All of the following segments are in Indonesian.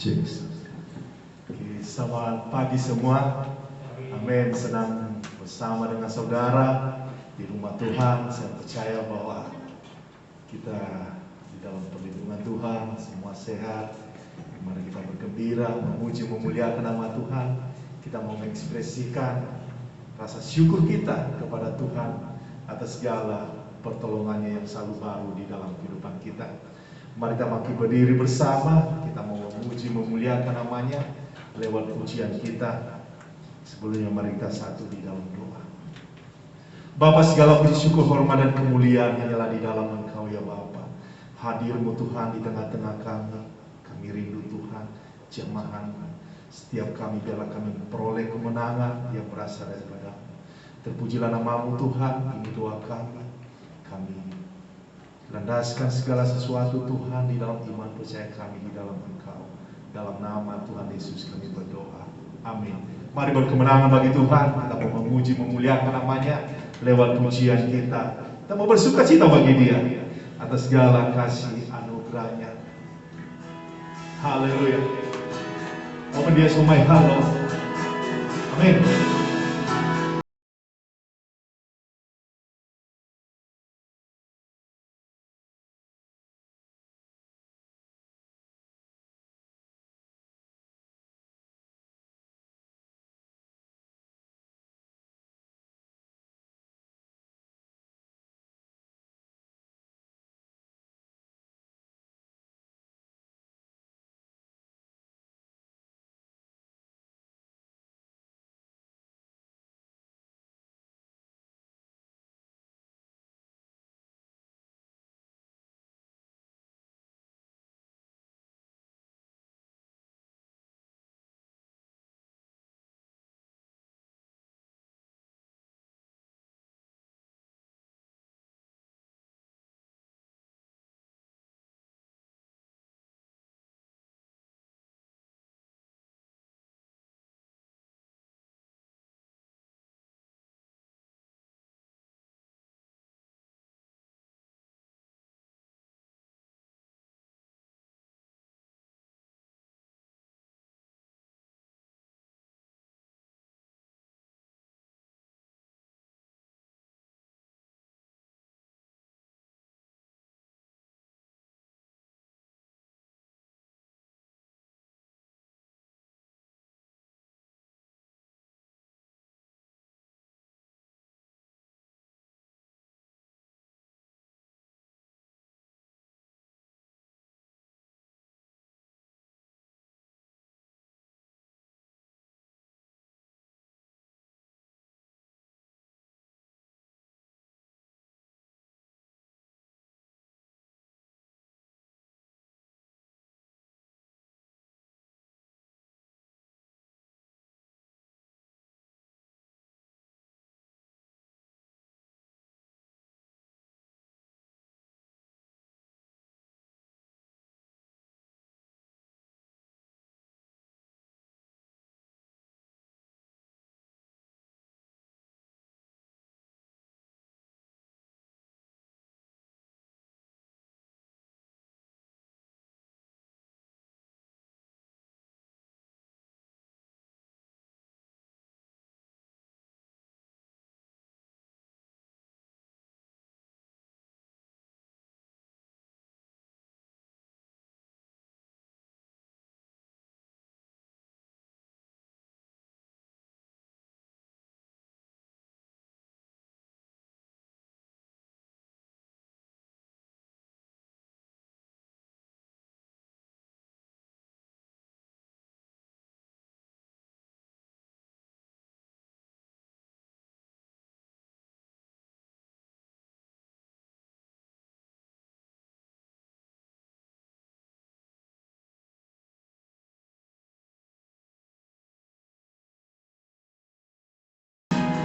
Cheers. Oke, selamat pagi semua. Amin. Senang bersama dengan saudara di rumah Tuhan. Saya percaya bahwa kita di dalam perlindungan Tuhan, semua sehat. Mari kita bergembira, memuji, memuliakan nama Tuhan. Kita mau mengekspresikan rasa syukur kita kepada Tuhan atas segala pertolongannya yang selalu baru di dalam kehidupan kita. Mari kita makin berdiri bersama, kita mau memuji, memuliakan namanya lewat pujian kita. Sebelumnya mari kita satu di dalam doa. Bapa, segala puji syukur, hormat dan kemuliaan hanyalah di dalam Engkau ya Bapa. Hadir-Mu Tuhan di tengah-tengah kami. Kami rindu Tuhan, jemaat-Mu. Setiap kami biarlah kami memperoleh kemenangan yang berasal daripada-Mu. Terpujilah nama-Mu Tuhan, ini doa kami. Kami landaskan segala sesuatu Tuhan di dalam iman percaya kami di dalam Engkau. Dalam nama Tuhan Yesus kami berdoa. Amin. Mari berkemenangan bagi Tuhan. Kita mau memuji, memuliakan namanya lewat pujian kita. Kita mau bersuka cita bagi Dia atas segala kasih anugerahnya. Haleluya. Open dia semua, halo. Amin.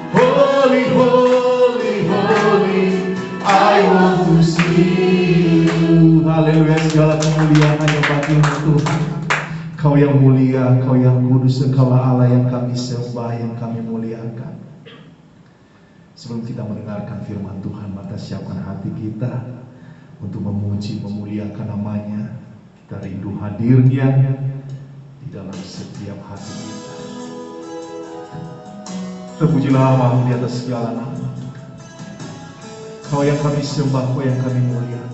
Holy, holy, holy, I want to see you. Haleluya, segala kemuliaan hanya bagi-Mu Tuhan. Kau yang mulia, Kau yang kudus, Engkaulah Allah yang kami sembah, yang kami muliakan. Sebelum kita mendengarkan firman Tuhan, maka siapkan hati kita untuk memuji, memuliakan namanya. Kita rindu hadirnya dalam setiap hati kita. Terpujilah namamu di atas segala nama. Kau yang kami sembah, Kau yang kami muliakan.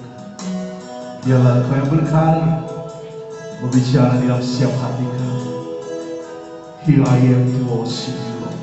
Dialah Kau yang berkarya berbicara di dalam setiap hati kami. Here I am to worship you, Lord.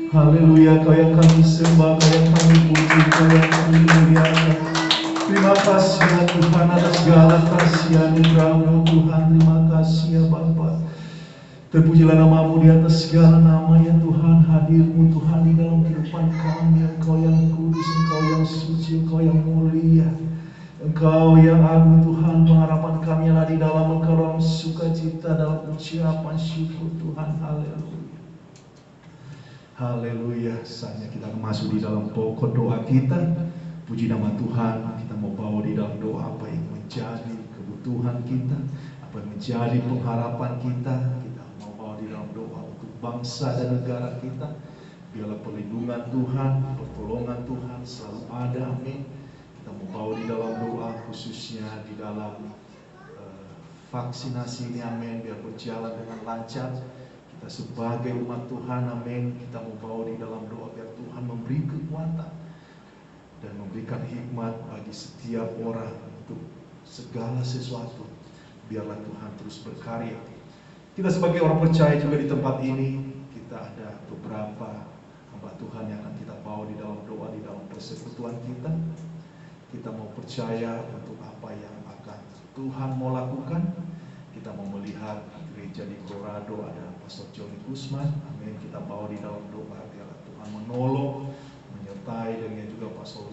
Haleluya, Kau yang kami sembah, Kau yang kami puji, Kau yang kami muliakan. Terima kasih ya Tuhan atas segala kasih anugerah-Mu Tuhan. Terima kasih ya Bapa. Terpujilah nama-Mu di atas segala nama ya Tuhan. Hadir-Mu Tuhan di dalam kehidupan kami. Engkau yang kudus, Engkau yang suci, Engkau yang mulia, Engkau yang agung Tuhan. Pengharapan kami adalah di dalam Engkau, dalam sukacita, dalam ucapan syukur Tuhan. Haleluya. Haleluya. Saatnya kita masuk di dalam pokok doa kita. Puji nama Tuhan. Kita mau bawa di dalam doa apa yang menjadi kebutuhan kita, apa yang menjadi pengharapan kita. Kita mau bawa di dalam doa untuk bangsa dan negara kita. Biarlah perlindungan Tuhan, pertolongan Tuhan selalu ada. Amin. Kita mau bawa di dalam doa khususnya di dalam vaksinasi ini. Amin. Biar berjalan dengan lancar. Kita sebagai umat Tuhan, amin, kita mau bawa di dalam doa biar Tuhan memberi kekuatan dan memberikan hikmat bagi setiap orang untuk segala sesuatu. Biarlah Tuhan terus berkarya. Kita sebagai orang percaya juga di tempat ini, kita ada beberapa hamba Tuhan yang akan kita bawa di dalam doa, di dalam persekutuan kita. Kita mau percaya untuk apa yang akan Tuhan mau lakukan. Kita mau melihat gereja di Colorado, ada Pastor Johnny Guzman. Amin. Kita bawa di dalam doa biarlah Tuhan menolong, menyertai, dengan juga Pastor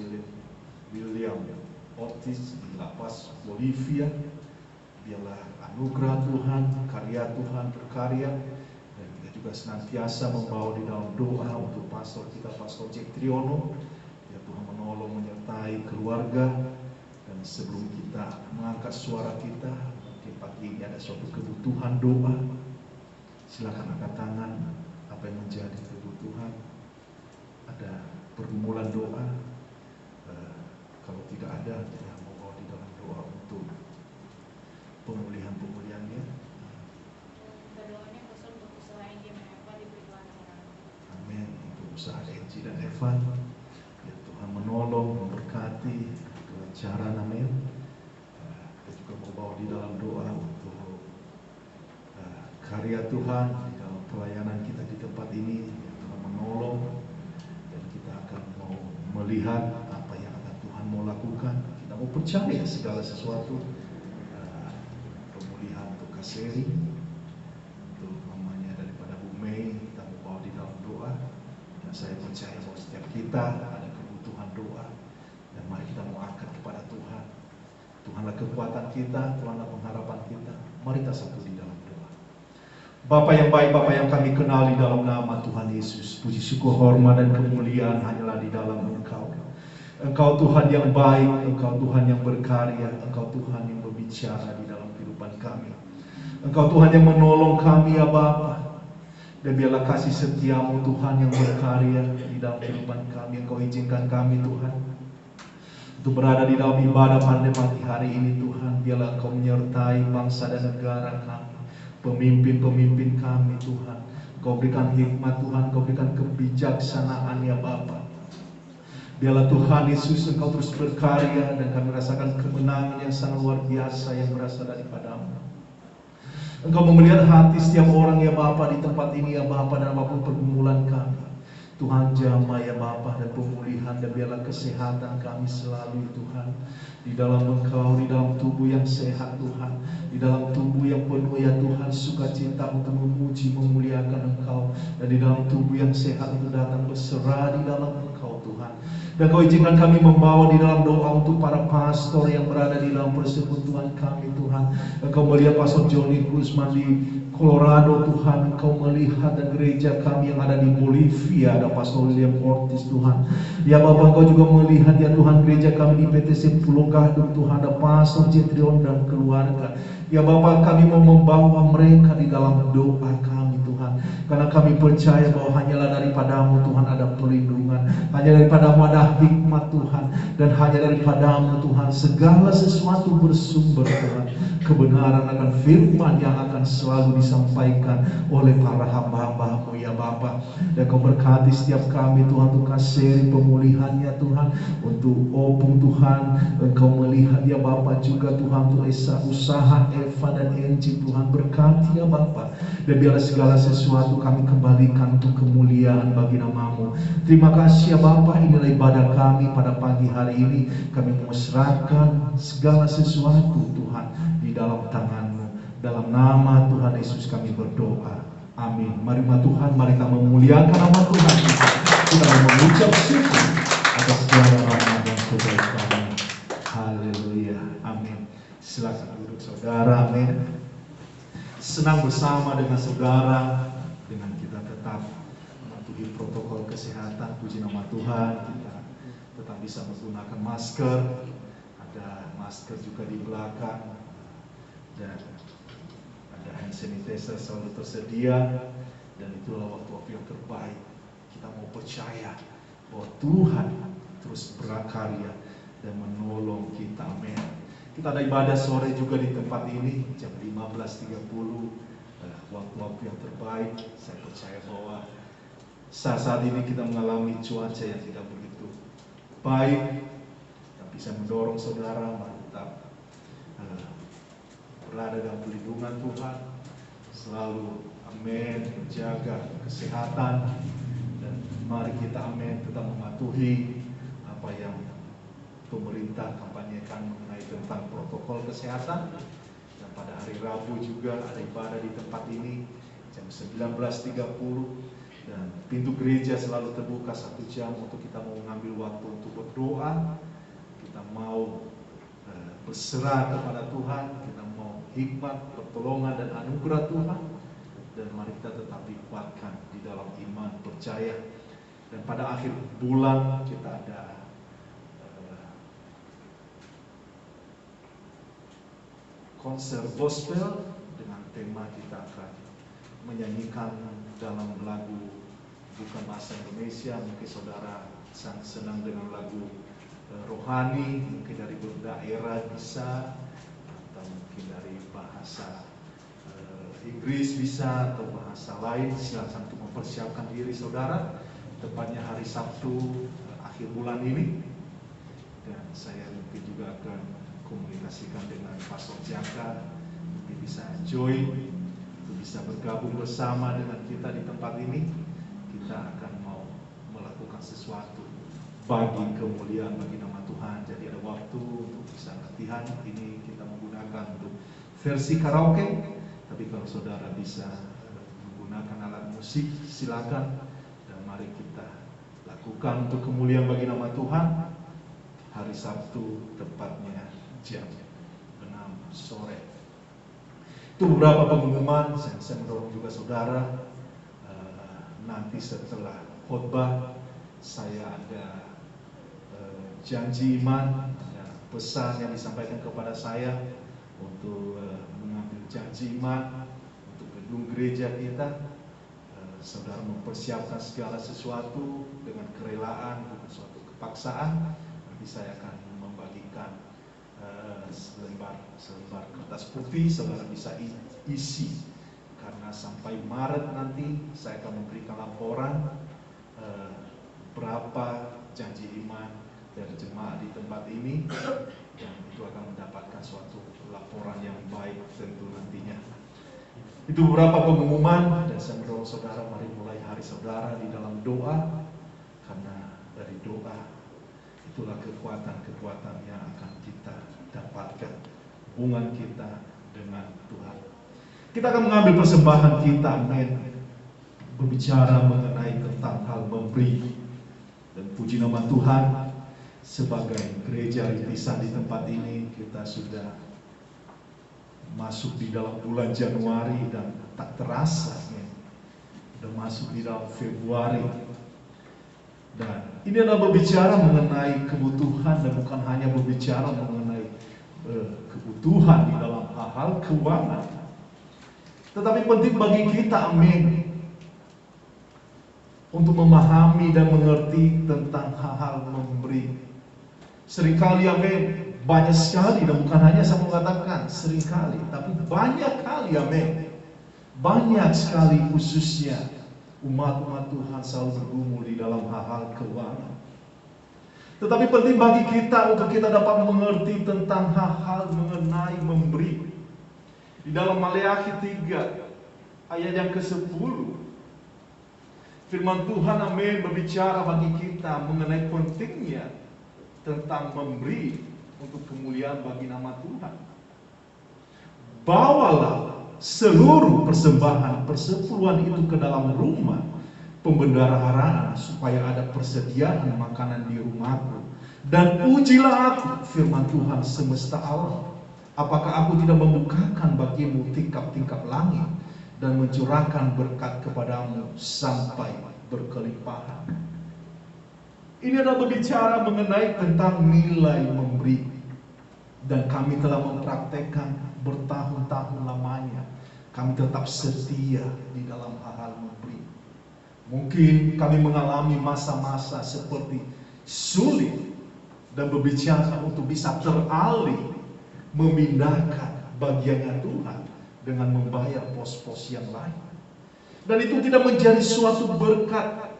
William Ortiz di Lapas Bolivia. Biarlah anugerah Tuhan, karya Tuhan berkarya. Dan kita juga senantiasa membawa di dalam doa untuk pastor kita, Pastor Jack Triono. Biar Tuhan menolong, menyertai keluarga. Dan sebelum kita mengangkat suara kita, mungkin pagi ini ada suatu kebutuhan doa. Silakan angkat tangan apa yang menjadi kebutuhan. Ada pergumulan doa. Kalau tidak ada, kita mau bawa di dalam doa untuk pemulihan-pemulihannya. Berdoanya khusus untuk usaha Enji dan Evan diberi kelancaran. Amin. Untuk usaha Enji dan Evan, ya Tuhan menolong, memberkati, kelancaran. Amin. Kita juga mau bawa di dalam doa untuk karya Tuhan di dalam pelayanan kita di tempat ini. Ya Tuhan menolong, dan kita akan mau melihat apa yang akan Tuhan mau lakukan. Kita mau percaya segala sesuatu. Pemulihan untuk Kaseri, untuk mamanya daripada Bu Mei, kita mau bawa di dalam doa. Dan saya percaya bahwa setiap kita ada kebutuhan doa. Dan mari kita mau angkat kepada Tuhan. Tuhanlah kekuatan kita, Tuhanlah pengharapan kita. Mari kita satu di dalam doa. Bapa yang baik, Bapa yang kami kenal di dalam nama Tuhan Yesus. Puji syukur, hormat dan kemuliaan hanyalah di dalam Engkau. Engkau Tuhan yang baik, Engkau Tuhan yang berkarya, Engkau Tuhan yang berbicara di dalam kehidupan kami. Engkau Tuhan yang menolong kami ya Bapa. Dan biarlah kasih setiamu Tuhan yang berkarya di dalam kehidupan kami. Engkau izinkan kami Tuhan untuk berada di dalam ibadah pada pagi hari ini Tuhan. Biarlah Engkau menyertai bangsa dan negara kami, pemimpin-pemimpin kami Tuhan. Engkau berikan hikmat Tuhan, Engkau berikan kebijaksanaan ya Bapa. Biarlah Tuhan Yesus Engkau terus berkarya dan kami rasakan kemenangan yang sangat luar biasa yang berasal daripada-Mu. Engkau melihat hati setiap orang ya Bapa di tempat ini ya Bapa, dan apapun pergumulan kami. Tuhan jamah ya Bapa, dan pemulihan, dan biarlah kesehatan kami selalu Tuhan di dalam Engkau, di dalam tubuh yang sehat Tuhan, di dalam tubuh yang penuh ya Tuhan sukacita untuk memuji memuliakan Engkau, dan di dalam tubuh yang sehat untuk datang berserah di dalam Engkau Tuhan. Dan Kau izinkan kami membawa di dalam doa untuk para pastor yang berada di dalam persekutuan kami Tuhan. Engkau melihat Pastor Johnny Guzman di Colorado Tuhan. Engkau melihat dan gereja kami yang ada di Bolivia, ada Pastor William Ortiz Tuhan. Ya Bapak, Engkau juga melihat ya Tuhan gereja kami di PTC Pulau Gadung Tuhan, ada Pastor Jetrion dan keluarga. Ya Bapak, kami mau membawa mereka di dalam doa kami Tuhan, karena kami percaya bahwa hanyalah daripada-Mu Tuhan ada perlindungan, hanya daripada-Mu ada hikmat Tuhan, dan hanya daripada-Mu Tuhan segala sesuatu bersumber Tuhan. Kebenaran akan firman yang akan selalu disampaikan oleh para hamba-hamba-Mu ya Bapa. Dan Kau berkati setiap kami Tuhan, untuk kasih pemulihannya Tuhan, untuk Opung Tuhan. Engkau melihat ya Bapa juga Tuhan untuk usaha Eva dan Enji Tuhan, berkati ya Bapa. Dan biarlah segala sesuatu kami kembalikan untuk kemuliaan bagi nama-Mu. Terima kasih ya Bapa, inilah ibadah kami pada pagi hari ini. Kami mau serahkan segala sesuatu Tuhan di dalam tangan-Mu. Dalam nama Tuhan Yesus kami berdoa. Amin. Mari Tuhan, mari kita memuliakan nama Tuhan. Kita mengucap syukur atas segala rahmat dan kebaikan. Haleluya. Amin. Silakan duduk saudara. Amin. Senang bersama dengan saudara, dengan kita tetap mematuhi protokol kesehatan. Puji nama Tuhan, kita tetap bisa menggunakan masker. Ada masker juga di belakang, dan ada hand sanitizer selalu tersedia. Dan itulah waktu-waktu yang terbaik. Kita mau percaya bahwa Tuhan terus berkarya dan menolong kita. Amin. Kita ada ibadah sore juga di tempat ini jam 15.30, waktu-waktu yang terbaik. Saya percaya bahwa saat ini kita mengalami cuaca yang tidak begitu baik, yang bisa mendorong saudara mantap berada dalam perlindungan Tuhan, selalu amin, menjaga kesehatan. Dan mari kita amin tetap mematuhi apa yang pemerintah kampanyekan mengenai tentang protokol kesehatan. Dan pada hari Rabu juga ada ibadah di tempat ini jam 19.30, dan pintu gereja selalu terbuka 1 jam untuk kita mau mengambil waktu untuk berdoa. Kita mau berserah kepada Tuhan, kita mau hikmat, pertolongan dan anugerah Tuhan. Dan mari kita tetap dikuatkan di dalam iman, percaya. Dan pada akhir bulan kita ada konser gospel dengan tema kita akan menyanyikan dalam lagu bukan bahasa Indonesia. Mungkin saudara sangat senang dengan lagu rohani, mungkin dari berdaerah bisa, atau mungkin dari bahasa Inggris bisa, atau bahasa lain. Silakan untuk mempersiapkan diri saudara. Tepatnya hari Sabtu akhir bulan ini. Dan saya mungkin juga akan komunikasikan dengan Pastor Jaka, mungkin bisa join, bisa bergabung bersama dengan kita di tempat ini. Kita akan mau melakukan sesuatu bagi kemuliaan bagi nama Tuhan. Jadi ada waktu untuk bisa latihan. Ini kita menggunakan untuk versi karaoke, tapi kalau saudara bisa menggunakan alat musik silakan. Dan mari kita lakukan untuk kemuliaan bagi nama Tuhan. Hari Sabtu tepatnya jam 6 sore. Itu beberapa pengumuman. Saya mendorong juga saudara, nanti setelah khotbah saya ada janji iman, ada pesan yang disampaikan kepada saya untuk mengambil janji iman untuk gedung gereja kita. Saudara mempersiapkan segala sesuatu dengan kerelaan, bukan suatu kepaksaan. Nanti saya akan membagikan selembar kertas putih, saudara bisa isi, karena sampai Maret nanti saya akan memberikan laporan berapa janji iman dari jemaat di tempat ini, dan itu akan mendapatkan suatu laporan yang baik tentu nantinya. Itu beberapa pengumuman, dan saya mendorong saudara mari mulai hari saudara di dalam doa, karena dari doa itulah kekuatan-kekuatan yang akan kita dapatkan hubungan kita dengan Tuhan. Kita akan mengambil persembahan kita, amin, berbicara mengenai tentang hal memberi. Dan puji nama Tuhan, sebagai gereja rintisan di tempat ini kita sudah masuk di dalam bulan Januari, dan tak terasa sudah masuk di dalam Februari. Dan ini adalah berbicara mengenai kebutuhan, dan bukan hanya berbicara mengenai kebutuhan di dalam hal-hal keuangan, tetapi penting bagi kita, amin, untuk memahami dan mengerti tentang hal-hal memberi. Seringkali, amin, banyak sekali, dan bukan hanya saya mengatakan seringkali, tapi banyak kali, amin, banyak sekali khususnya umat-umat Tuhan selalu bergumul di dalam hal-hal keuangan. Tetapi penting bagi kita untuk kita dapat mengerti tentang hal-hal mengenai memberi. Di dalam Maleakhi 3 ayat yang ke-10, firman Tuhan, amin, berbicara bagi kita mengenai pentingnya tentang memberi untuk kemuliaan bagi nama Tuhan. Bawalah seluruh persembahan persepuluhan itu ke dalam rumah pembendaharaan, supaya ada persediaan makanan di rumahku. Dan ujilah aku, firman Tuhan semesta alam, apakah aku tidak membukakan bagimu tingkap-tingkap langit dan mencurahkan berkat kepadamu sampai berkelimpahan. Ini adalah berbicara mengenai tentang nilai memberi. Dan kami telah mempraktekkan bertahun-tahun lamanya. Kami tetap setia di dalam hal-hal memberi. Mungkin kami mengalami masa-masa seperti sulit dan berbicara untuk bisa teralih memindahkan bagiannya Tuhan dengan membayar pos-pos yang lain. Dan itu tidak menjadi suatu berkat.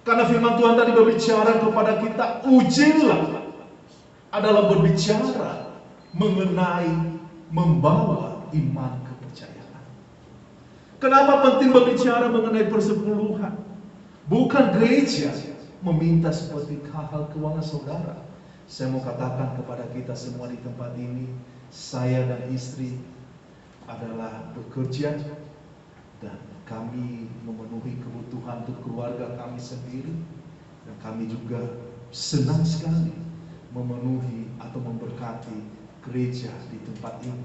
Karena firman Tuhan tadi berbicara kepada kita, ujilah adalah berbicara mengenai membawa iman kepercayaan. Kenapa penting berbicara mengenai persepuluhan? Bukan gereja meminta seperti hal-hal keuangan saudara. Saya mau katakan kepada kita semua di tempat ini, saya dan istri adalah bekerja dan kami memenuhi kebutuhan untuk keluarga kami sendiri, dan kami juga senang sekali memenuhi atau memberkati gereja di tempat ini,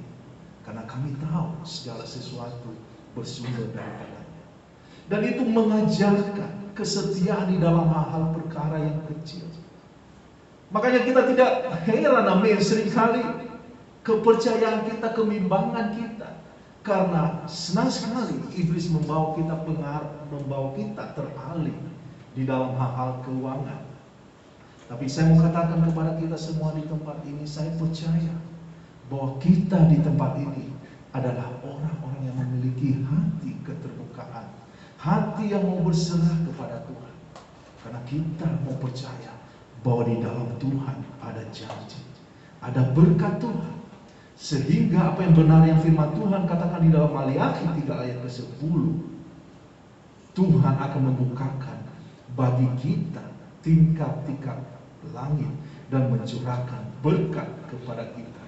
karena kami tahu segala sesuatu bersumber daripadanya. Dan itu mengajarkan kesetiaan di dalam hal-hal perkara yang kecil. Makanya kita tidak heran, amin, seringkali kepercayaan kita, kebimbangan kita, karena senang sekali iblis membawa kita membawa kita teralih di dalam hal-hal keuangan. Tapi saya mau katakan kepada kita semua di tempat ini, saya percaya bahwa kita di tempat ini adalah orang-orang yang memiliki hati keterbukaan, hati yang mau berserah kepada Tuhan. Karena kita mau percaya bahwa di dalam Tuhan ada janji, ada berkat Tuhan. Sehingga apa yang benar yang firman Tuhan katakan di dalam Maliaki 3 ayat ke-10, Tuhan akan membukakan bagi kita tingkap-tingkap langit dan mencurahkan berkat kepada kita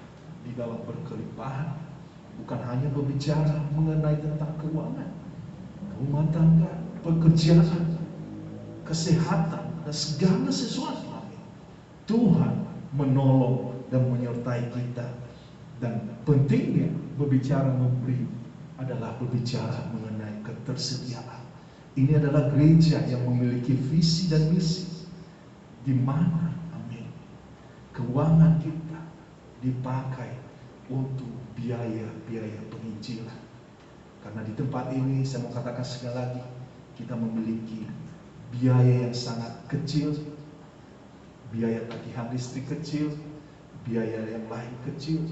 di dalam berkelimpahan. Bukan hanya berbicara mengenai tentang keuangan, rumah tangga, pekerjaan, kesehatan, dan segala sesuatu. Tuhan menolong dan menyertai kita. Dan pentingnya berbicara memberi adalah berbicara mengenai ketersediaan. Ini adalah gereja yang memiliki visi dan misi, di mana, amin, keuangan kita dipakai untuk biaya-biaya penginjilan. Karena di tempat ini saya mau katakan sekali lagi, kita memiliki biaya yang sangat kecil, biaya tagihan listrik kecil, biaya yang lain kecil.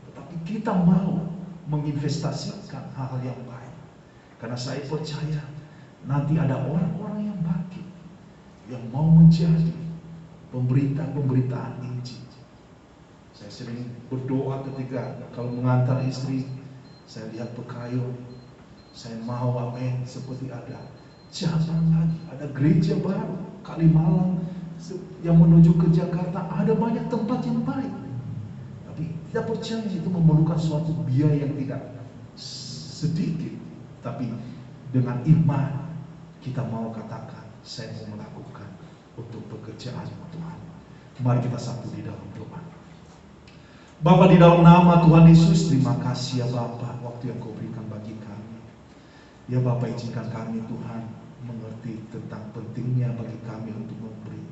Tetapi kita mau menginvestasikan hal-hal yang baik. Karena saya percaya nanti ada orang-orang yang bangkit, yang mau menjadi pemberitaan Injil. Saya sering berdoa ketika kalau mengantar istri, saya lihat pekayun, saya mau, amin, seperti ada cabang lagi, ada gereja baru Kalimalang yang menuju ke Jakarta, ada banyak tempat yang baik. Tapi tidak percaya itu memerlukan suatu biaya yang tidak sedikit. Tapi dengan iman kita mau katakan, saya mau melakukan untuk pekerjaan Tuhan. Mari kita satu di dalam doa. Bapa, di dalam nama Tuhan Yesus, terima kasih ya Bapa, waktu yang Kau berikan bagi kami. Ya Bapa, izinkan kami Tuhan mengerti tentang pentingnya bagi kami untuk memberi.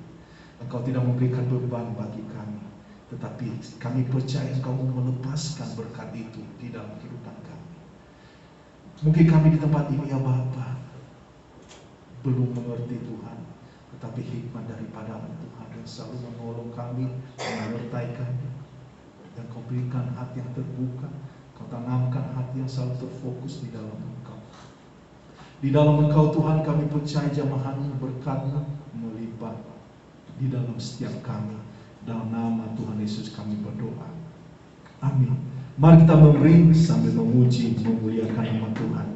Engkau tidak memberikan beban bagi kami, tetapi kami percaya Engkau melepaskan berkat itu di dalam kehidupan kami. Mungkin kami di tempat ini ya Bapa belum mengerti Tuhan, tetapi hikmat daripada-Mu Tuhan yang selalu menolong kami, menyertai kami. Dan Kau berikan hati yang terbuka, Kau tanamkan hati yang selalu terfokus di dalam Engkau. Di dalam Engkau Tuhan kami percaya jamahan berkat-Mu melipat di dalam setiap kami. Dalam nama Tuhan Yesus kami berdoa. Amin. Mari kita memberi sambil memuji, memuliakan nama Tuhan.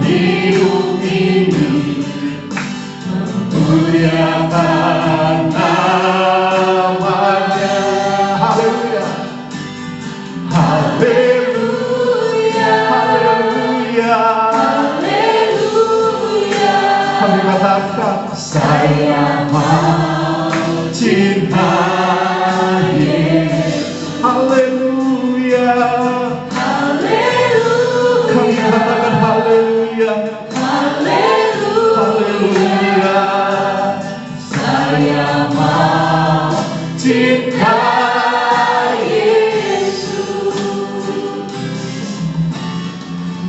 hidup ini memuliakan namanya. Haleluya, haleluya, haleluya, haleluya. Kami katakan saya mau cinta Yesus. Haleluya, haleluya. Kami katakan haleluya, haleluya, haleluya. Saya mau cinta Yesus.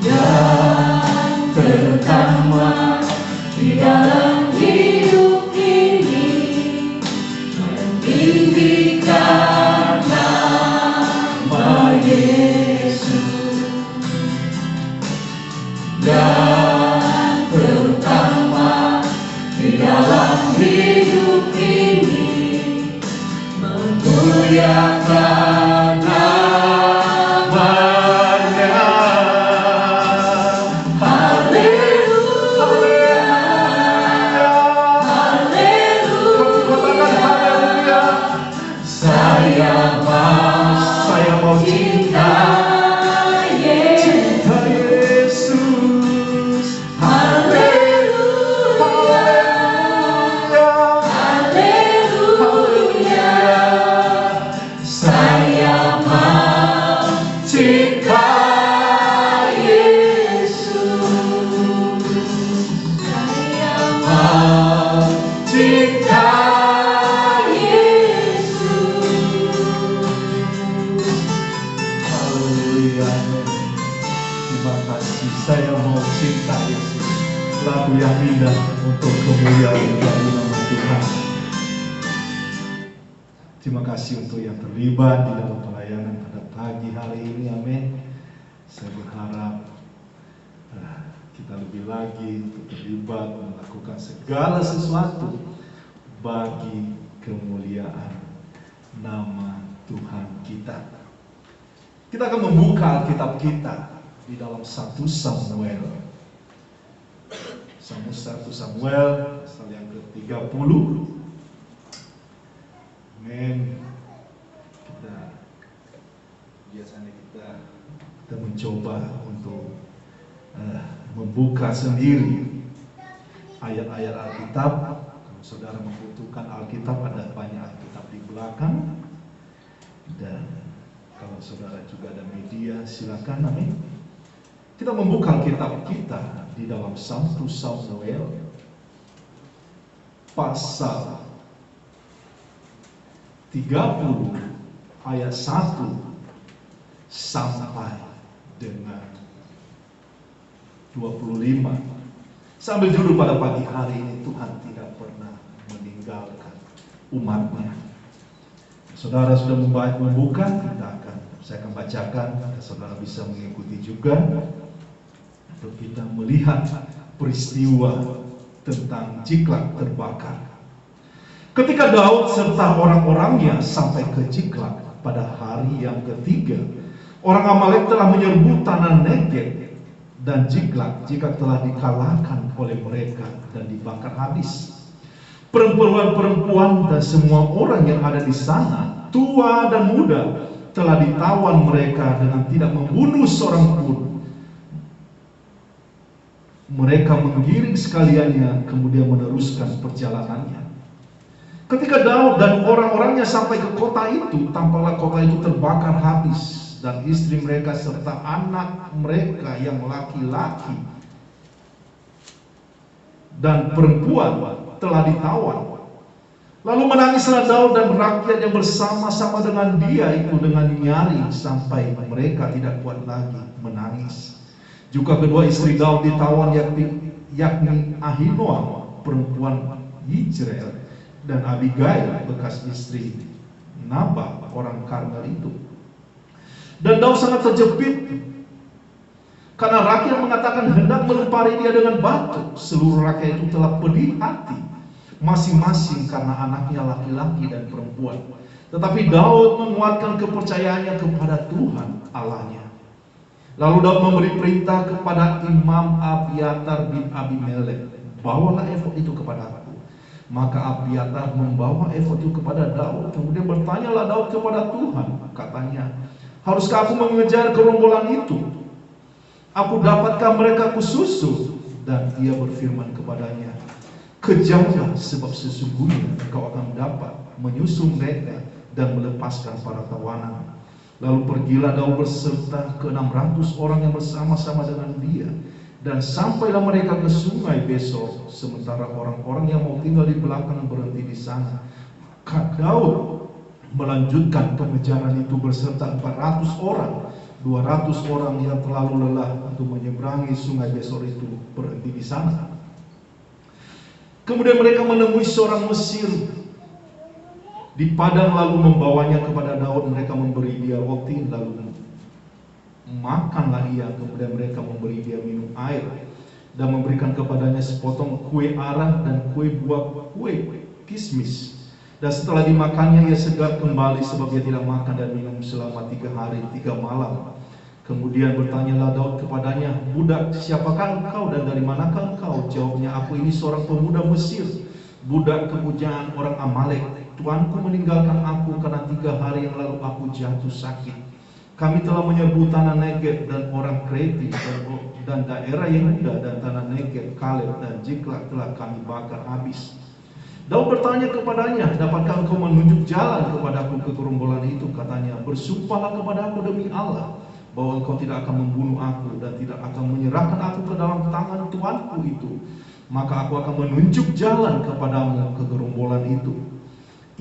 Yang pertama di dalam hidup ini meninggikan nama Yesus. Yang pertama di dalam hidup ini memuliakan namanya. Haleluya, haleluya, haleluya. Saya mau cinta Yesus. Haleluya, haleluya. Saya mau cinta Yesus. Saya mau cinta Haleluya. Terima kasih. Saya mau cinta Yesus. Lagu yang indah untuk kemuliaan bagi nama Tuhan. Terima kasih untuk yang terlibat di dalam pelayanan pada pagi hari ini. Amin. Saya berharap kita lebih lagi untuk terlibat melakukan segala sesuatu bagi kemuliaan nama Tuhan kita. Kita akan membuka Alkitab kita di dalam 1 Samuel. 1 Samuel pasal yang ke-30. Amin. Biasanya kita mencoba untuk membuka sendiri ayat-ayat Alkitab. Kalau saudara membutuhkan Alkitab, ada banyak Alkitab di belakang. Dan kalau saudara juga ada media, silakan. Amin. Kita membuka Alkitab kita di dalam 1 Samuel pasal 30 ayat 1 sampai dengan 25. Sambil dulu pada pagi hari ini, Tuhan tidak pernah meninggalkan umatnya. Saudara sudah membuka, saya akan bacakan, saudara bisa mengikuti juga untuk kita melihat peristiwa tentang Ziklag terbakar. Ketika Daud serta orang-orangnya sampai ke Ziklag pada hari yang ketiga, orang Amalek telah menyerbu tanah Negeb dan Ziklag jika telah dikalahkan oleh mereka dan dibakar habis. Perempuan-perempuan dan semua orang yang ada di sana, tua dan muda, telah ditawan mereka dengan tidak membunuh seorang pun. Mereka menggiring sekaliannya, kemudian meneruskan perjalanannya. Ketika Daud dan orang-orangnya sampai ke kota itu, tampaklah kota itu terbakar habis, dan istri mereka serta anak mereka yang laki-laki dan perempuan telah ditawan. Lalu menangislah Daud dan rakyat yang bersama-sama dengan dia itu dengan nyaring sampai mereka tidak kuat lagi menangis. Juga kedua istri Daud ditawan, yakni Ahinoam perempuan Yizreel dan Abigail bekas istri Nabal orang Karmel itu. Dan Daud sangat terjepit karena rakyat mengatakan hendak melempari dia dengan batu. Seluruh rakyat itu telah pedih hati, masing-masing karena anaknya laki-laki dan perempuan. Tetapi Daud menguatkan kepercayaannya kepada Tuhan Allahnya. Lalu Daud memberi perintah kepada Imam Abiatar bin Abimelek, bawalah efod itu kepada aku. Maka Abiatar membawa efod itu kepada Daud. Kemudian bertanyalah Daud kepada Tuhan, katanya, haruskah aku mengejar gerombolan itu? Aku dapatkah mereka kususul? Dan ia berfirman kepadanya, kejarlah, sebab sesungguhnya engkau akan dapat menyusul mereka dan melepaskan para tawanan. Lalu pergilah Daud berserta ke-600 orang yang bersama-sama dengan dia, dan sampailah mereka ke sungai Besor, sementara orang-orang yang mau tinggal di belakang berhenti di sana. Maka Daud melanjutkan pengejaran itu berserta 400 orang. 200 orang yang terlalu lelah untuk menyeberangi sungai Besor itu berhenti di sana. Kemudian mereka menemui seorang Mesir di padang, lalu membawanya kepada Daud. Mereka memberi dia roti, lalu makanlah ia. Kemudian mereka memberi dia minum air dan memberikan kepadanya sepotong kue arah dan kue buah kue kismis. Dan setelah dimakannya ia segar kembali, sebab ia tidak makan dan minum selama 3 hari 3 malam. Kemudian bertanyalah Daud kepadanya, budak, siapakah engkau dan dari manakah engkau? Jawabnya, aku ini seorang pemuda Mesir, budak kepujaan orang Amalek. Tuanku meninggalkan aku karena 3 hari yang lalu aku jatuh sakit. Kami telah menyerbu tanah Negeb dan orang Kreti dan daerah Yehuda, dan tanah Negeb, Kaleb dan Ziklag telah kami bakar habis. Daud bertanya kepadanya, dapatkah engkau menunjuk jalan kepadaku ke gerombolan itu? Katanya, bersumpahlah kepada aku demi Allah, bahwa engkau tidak akan membunuh aku dan tidak akan menyerahkan aku ke dalam tangan tuanku itu. Maka aku akan menunjuk jalan kepadamu ke gerombolan itu.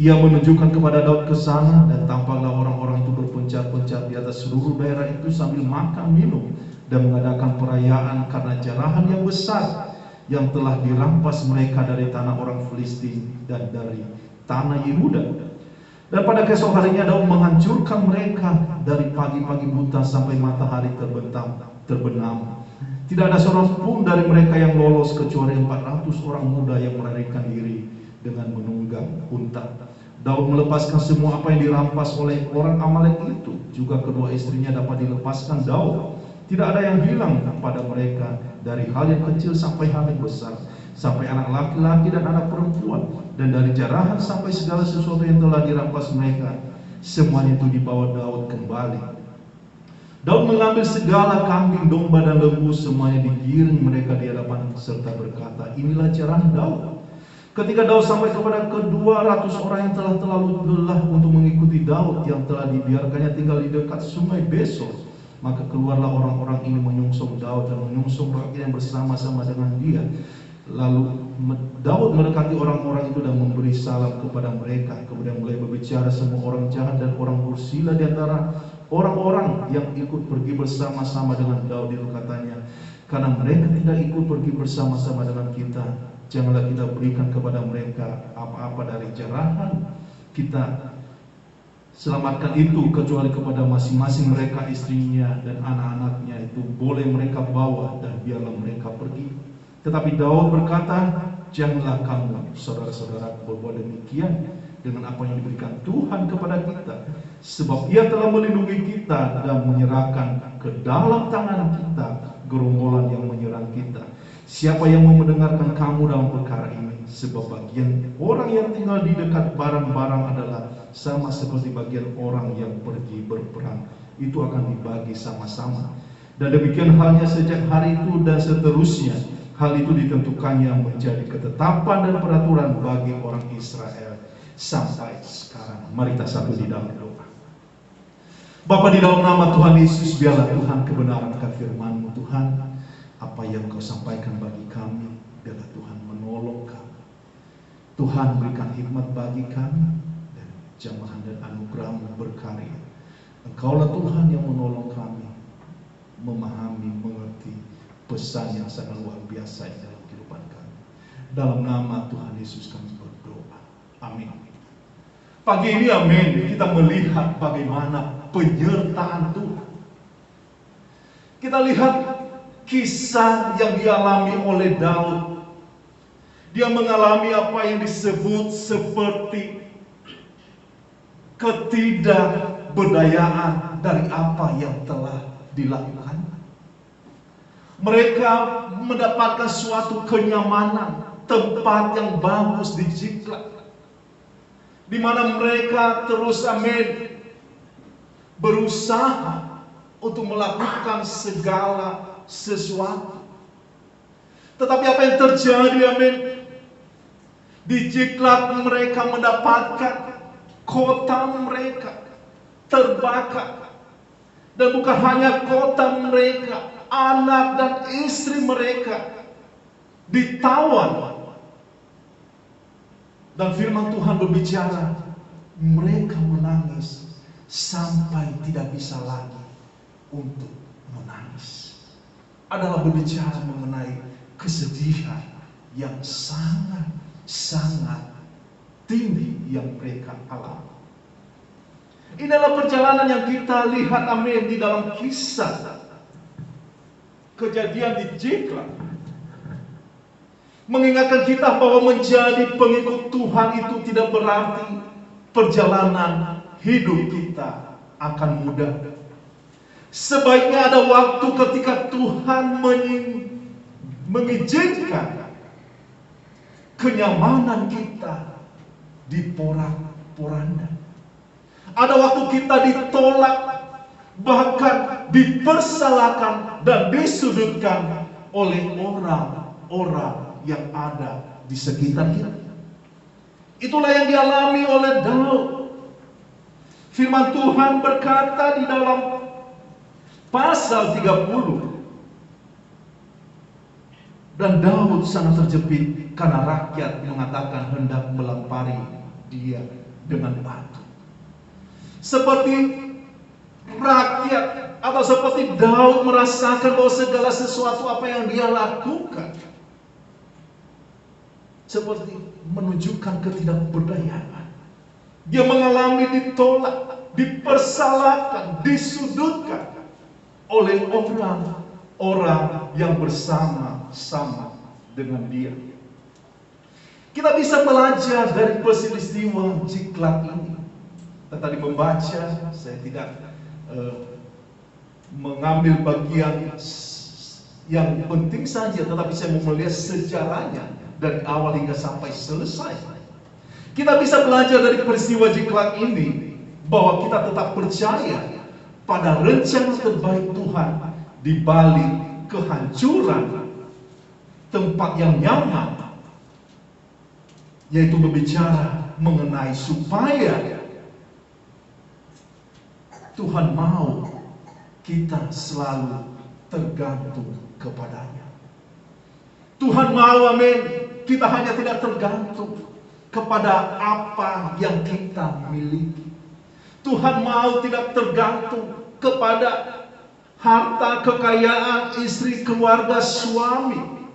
Ia menunjukkan kepada Daud ke sana, dan tampaklah orang-orang itu berpencar-pencar di atas seluruh daerah itu sambil makan minum dan mengadakan perayaan karena jarahan yang besar yang telah dirampas mereka dari tanah orang Filistin dan dari tanah Yehuda. Dan pada keesok harinya Daud menghancurkan mereka dari pagi-pagi buta sampai matahari terbenam. Tidak ada seorang pun dari mereka yang lolos kecuali 400 orang muda yang melarikan diri dengan menunggang unta. Daud melepaskan semua apa yang dirampas oleh orang Amalek itu. Juga kedua istrinya dapat dilepaskan Daud. Tidak ada yang hilang pada mereka, dari hal yang kecil sampai hal yang besar, sampai anak laki-laki dan anak perempuan, dan dari jarahan sampai segala sesuatu yang telah dirampas mereka. Semuanya itu dibawa Daud kembali. Daud mengambil segala kambing, domba dan lembu, semuanya digiring mereka di hadapan serta berkata, inilah jarahan Daud. Ketika Daud sampai kepada ke-200 orang yang telah terlalu lelah untuk mengikuti Daud, yang telah dibiarkannya tinggal di dekat sungai Besor, maka keluarlah orang-orang ini menyongsong Daud dan menyongsong rakyat yang bersama-sama dengan dia. Lalu Daud mendekati orang-orang itu dan memberi salam kepada mereka. Kemudian mulai berbicara semua orang jahat dan orang bersila di antara orang-orang yang ikut pergi bersama-sama dengan Daud. Itu katanya, karena mereka tidak ikut pergi bersama-sama dengan kita, janganlah kita berikan kepada mereka apa-apa dari jarahan kita. Selamatkan itu kecuali kepada masing-masing mereka, istrinya dan anak-anaknya itu boleh mereka bawa, dan biarlah mereka pergi. Tetapi Daud berkata, janganlah kamu saudara-saudara berbuat demikian dengan apa yang diberikan Tuhan kepada kita, sebab ia telah melindungi kita dan menyerahkan ke dalam tangan kita gerombolan yang menyerang kita. Siapa yang mau mendengarkan kamu dalam perkara ini? Sebab bagian orang yang tinggal di dekat barang-barang adalah sama seperti bagian orang yang pergi berperang. Itu akan dibagi sama-sama. Dan demikian halnya sejak hari itu dan seterusnya. Hal itu ditentukannya menjadi ketetapan dan peraturan bagi orang Israel sampai sekarang. Mari kita satu di dalam doa. Bapa, di dalam nama Tuhan Yesus, biarlah Tuhan kebenaran firman-Mu Tuhan, apa yang Kau sampaikan bagi kami, biarlah Tuhan menolong kami. Tuhan berikan hikmat bagi kami, dan jamahan dan anugerah-Mu berkarya. Engkaulah Tuhan yang menolong kami memahami, mengerti pesan yang sangat luar biasa dalam kehidupan kami. Dalam nama Tuhan Yesus kami berdoa. Amin. Pagi ini amin, kita melihat bagaimana penyertaan Tuhan. Kita lihat kisah yang dialami oleh Daud. Dia mengalami apa yang disebut seperti ketidakberdayaan dari apa yang telah dilakukan. Mereka mendapatkan suatu kenyamanan, tempat yang bagus di Ziklag, di mana mereka terus, amin, berusaha untuk melakukan segala sesuatu. Tetapi apa yang terjadi, amin, di Ziklag mereka mendapatkan kota mereka terbakar. Dan bukan hanya kota mereka, anak dan istri mereka ditawan. Dan firman Tuhan berbicara, mereka menangis sampai tidak bisa lagi untuk menangis. Adalah berbicara mengenai kesedihan yang sangat tinggi yang mereka alami. Ini adalah perjalanan yang kita lihat, amin, di dalam kisah kejadian di Ziklag. Mengingatkan kita bahwa menjadi pengikut Tuhan itu tidak berarti perjalanan hidup kita akan mudah. Sebaiknya ada waktu ketika Tuhan mengizinkan kenyamanan kita diporak-poranda. Ada waktu kita ditolak, bahkan dipersalahkan dan disudutkan oleh orang-orang yang ada di sekitar kita. Itulah yang dialami oleh Daud. Firman Tuhan berkata di dalam pasal 30, dan Daud sangat terjepit karena rakyat mengatakan hendak melempari dia dengan batu. Seperti rakyat atau seperti Daud merasakan bahwa segala sesuatu apa yang dia lakukan seperti menunjukkan ketidakberdayaan. Dia mengalami ditolak, dipersalahkan, disudutkan oleh orang-orang yang bersama-sama dengan dia. Kita bisa belajar dari peristiwa Ziklag ini. Kita tadi membaca, saya tidak mengambil bagian yang penting saja, tetapi saya mau melihat sejarahnya dari awal hingga sampai selesai. Kita bisa belajar dari peristiwa Ziklag ini bahwa kita tetap percaya pada rencana terbaik Tuhan di balik kehancuran tempat yang nyaman, yaitu berbicara mengenai supaya Tuhan mau kita selalu tergantung kepadanya. Tuhan mau, amin, kita hanya tidak tergantung kepada apa yang kita miliki. Tuhan mau tidak tergantung kepada harta, kekayaan, istri, keluarga, suami,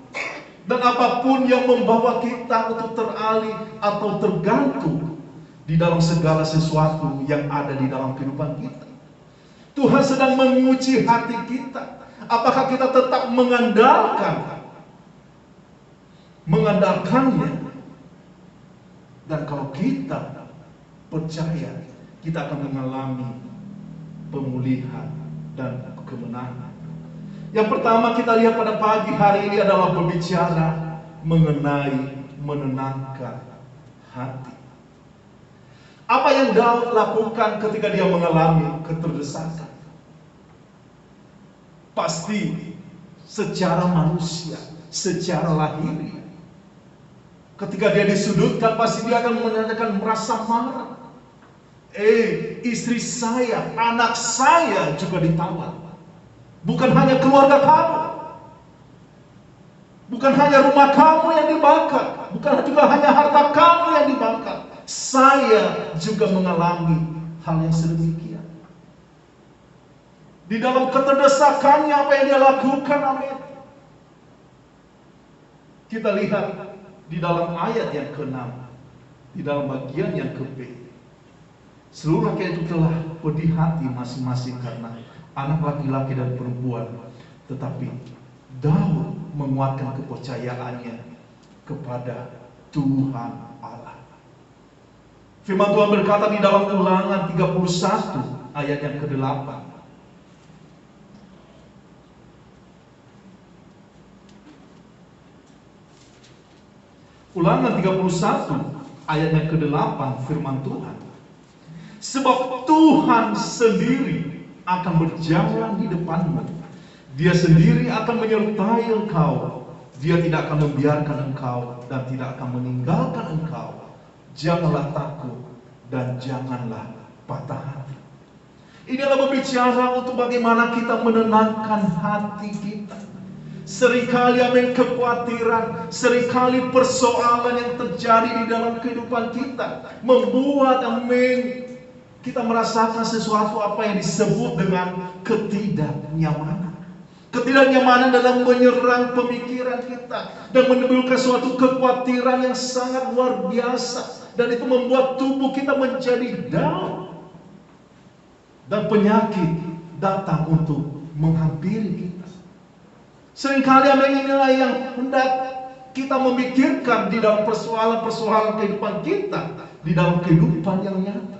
dan apapun yang membawa kita untuk teralih atau tergantung di dalam segala sesuatu yang ada di dalam kehidupan kita. Tuhan sedang menguji hati kita. Apakah kita tetap mengandalkannya? Dan kalau kita percaya, kita akan mengalami pemulihan dan kemenangan. Yang pertama kita lihat pada pagi hari ini adalah berbicara mengenai menenangkan hati. Apa yang Daud lakukan ketika dia mengalami keterdesakan? Pasti secara manusia, secara lahir, ketika dia disudutkan, pasti dia akan menyatakan merasa marah. Istri saya, anak saya juga ditawan. Bukan hanya keluarga kamu, bukan hanya rumah kamu yang dibakar, bukan juga hanya harta kamu yang dibakar. Saya juga mengalami hal yang sedemikian. Di dalam keterdesakannya, apa yang dia lakukan, amin. Kita lihat di dalam ayat yang ke-6, di dalam bagian yang ke-B. Seluruh rakyat itu telah pedih hati masing-masing karena anak laki-laki dan perempuan. Tetapi Daud menguatkan kepercayaannya kepada Tuhan Allah. Firman Tuhan berkata di dalam Ulangan 31 ayat yang ke-8. Ulangan 31 ayat yang ke-8 firman Tuhan. Sebab Tuhan sendiri akan berjalan di depanmu. Dia sendiri akan menyertai engkau. Dia tidak akan membiarkan engkau dan tidak akan meninggalkan engkau. Janganlah takut dan janganlah patah hati. Ini adalah berbicara untuk bagaimana kita menenangkan hati kita. Seringkali amin kekhawatiran, seringkali persoalan yang terjadi di dalam kehidupan kita membuat amin kita merasakan sesuatu apa yang disebut dengan ketidaknyamanan. Ketidaknyamanan dalam menyerang pemikiran kita dan menimbulkan suatu kekhawatiran yang sangat luar biasa, dan itu membuat tubuh kita menjadi down dan penyakit datang untuk menghampiri kita. Seringkali inilah yang hendak kita memikirkan di dalam persoalan-persoalan kehidupan kita, di dalam kehidupan yang nyata.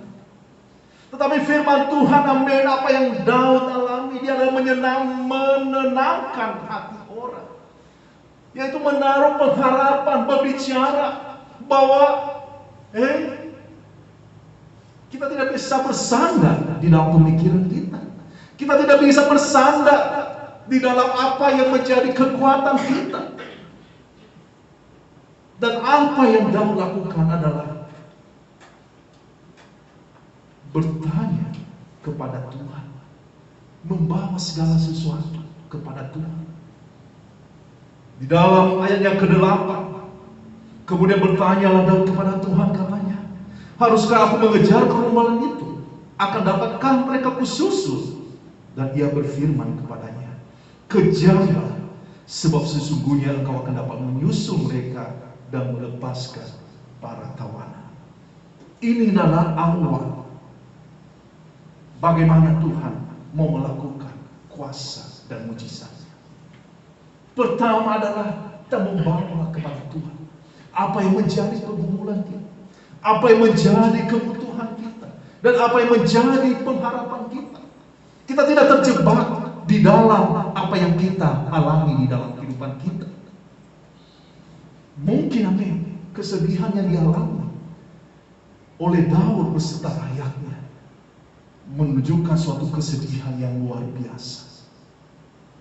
Tetapi firman Tuhan, amin, apa yang Daud alami, dia adalah menenangkan hati orang. Yaitu menaruh pengharapan, berbicara bahwa kita tidak bisa bersandar di dalam pemikiran kita. Kita tidak bisa bersandar di dalam apa yang menjadi kekuatan kita. Dan apa yang Daud lakukan adalah bertanya kepada Tuhan, membawa segala sesuatu kepada Tuhan. Di dalam ayat yang ke-8, kemudian bertanyalah Daud kepada Tuhan, katanya, haruskah aku mengejar gerombolan itu? Akan dapatkah mereka kususul? Dan ia berfirman kepadanya, kejarlah, sebab sesungguhnya engkau akan dapat menyusul mereka dan melepaskan para tawanan. Ini adalah awal bagaimana Tuhan mau melakukan kuasa dan mujizatnya. Pertama adalah kita membawa kepada Tuhan apa yang menjadi pergumulan kita, apa yang menjadi kebutuhan kita, dan apa yang menjadi pengharapan kita. Kita tidak terjebak di dalam apa yang kita alami di dalam kehidupan kita. Mungkin amin, kesedihan yang dialami oleh Daud beserta rakyatnya menunjukkan suatu kesedihan yang luar biasa.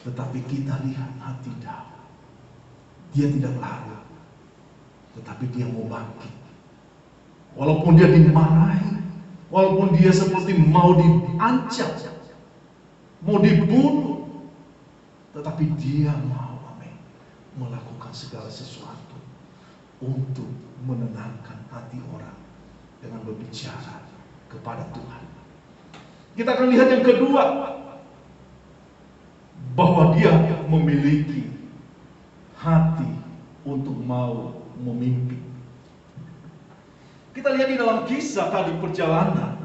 Tetapi kita lihat hati Daud. Dia tidak larut, tetapi dia mau bangkit. Walaupun dia dimarahi, walaupun dia seperti mau diancam, mau dibunuh, tetapi dia mau melakukan segala sesuatu untuk menenangkan hati orang dengan berbicara kepada Tuhan. Kita akan lihat yang kedua, bahwa dia memiliki hati untuk mau memimpin. Kita lihat di dalam kisah tadi perjalanan,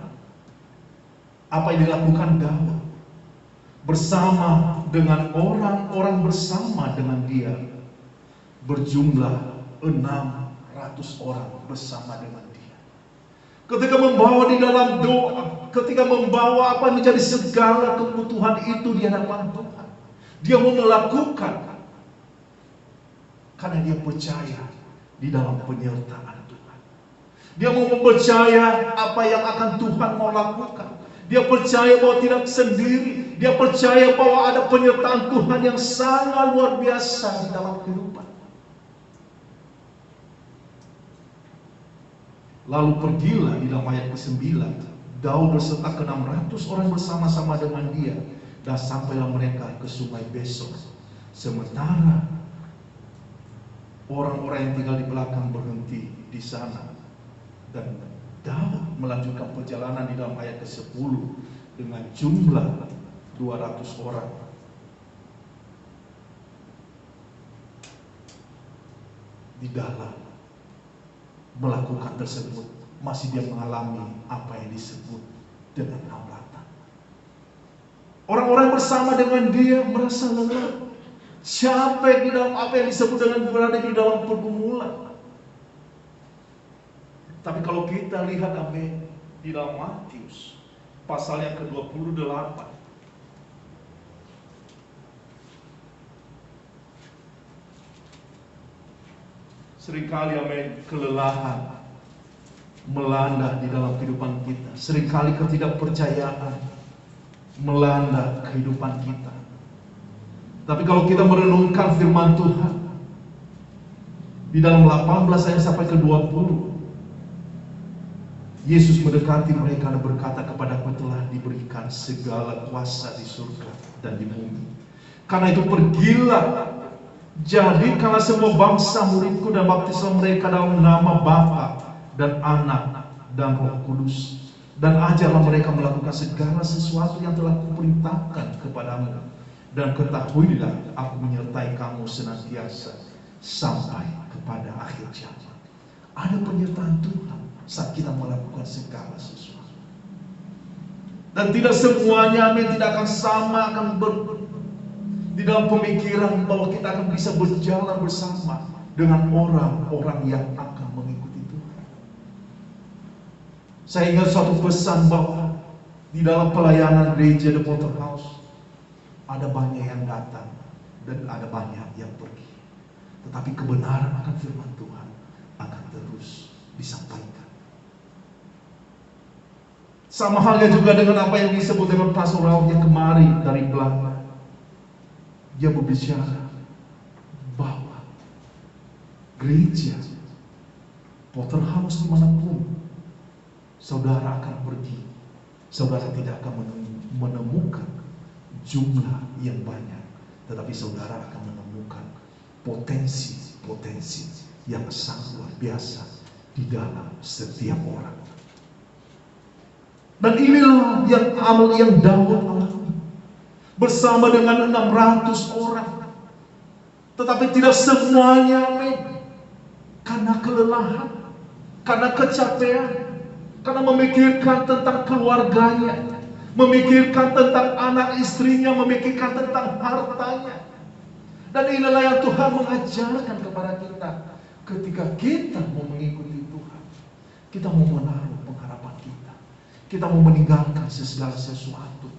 apa yang dilakukan Daud bersama dengan orang-orang bersama dengan dia, berjumlah 600 orang bersama dengan dia. Ketika membawa di dalam doa, ketika membawa apa yang menjadi segala kebutuhan itu di hadapan Tuhan, dia mau melakukan karena dia percaya di dalam penyertaan Tuhan. Dia mau mempercaya apa yang akan Tuhan mau lakukan. Dia percaya bahwa tidak sendiri. Dia percaya bahwa ada penyertaan Tuhan yang sangat luar biasa di dalam kehidupan. Lalu pergilah di dalam ayat ke-9, Daud beserta ke-600 orang bersama-sama dengan dia, dan sampailah mereka ke sungai Besor. Sementara orang-orang yang tinggal di belakang berhenti di sana, dan Daud melanjutkan perjalanan di dalam ayat ke-10 dengan jumlah 200 orang. Di dalam melakukan tersebut, masih dia mengalami apa yang disebut dengan hambatan. Orang-orang bersama dengan dia merasa lelah, capek di dalam apa yang disebut dengan berada di dalam pergumulan. Tapi kalau kita lihat amin di dalam Matius pasal yang ke-28, Seringkali amin, kelelahan melanda di dalam kehidupan kita. Seringkali ketidakpercayaan melanda kehidupan kita. Tapi kalau kita merenungkan firman Tuhan di dalam 18 ayat sampai ke 20, Yesus mendekati mereka dan berkata, kepadaku telah diberikan segala kuasa di surga dan di bumi. Karena itu pergilah, jadikanlah semua bangsa muridku dan baptislah mereka dalam nama Bapa dan Anak dan Roh Kudus, dan ajarlah mereka melakukan segala sesuatu yang telah kuperintahkan kepadamu, dan ketahuilah aku menyertai kamu senantiasa sampai kepada akhir zaman. Ada penyertaan Tuhan saat kita melakukan segala sesuatu. Dan tidak semuanya amin tidak akan sama, akan di dalam pemikiran bahwa kita akan bisa berjalan bersama dengan orang-orang yang akan mengikuti Tuhan. Saya ingat suatu pesan bahwa di dalam pelayanan gereja The Potter House ada banyak yang datang dan ada banyak yang pergi. Tetapi kebenaran akan firman Tuhan akan terus disampaikan. Sama halnya juga dengan apa yang disebut dengan pastoral yang kemarin dari Belanda. Dia berbicara bahwa gereja Potter House dimanapun saudara akan pergi, saudara tidak akan menemukan jumlah yang banyak, tetapi saudara akan menemukan potensi yang sangat luar biasa di dalam setiap orang. Dan inilah yang amal yang Daud alami bersama dengan 600 orang. Tetapi tidak semuanya amin, karena kelelahan, karena kecapean, karena memikirkan tentang keluarganya, memikirkan tentang anak istrinya, memikirkan tentang hartanya. Dan inilah yang Tuhan mengajarkan kepada kita. Ketika kita mau mengikuti Tuhan, kita mau menaruh pengharapan kita, kita mau meninggalkan segala sesuatu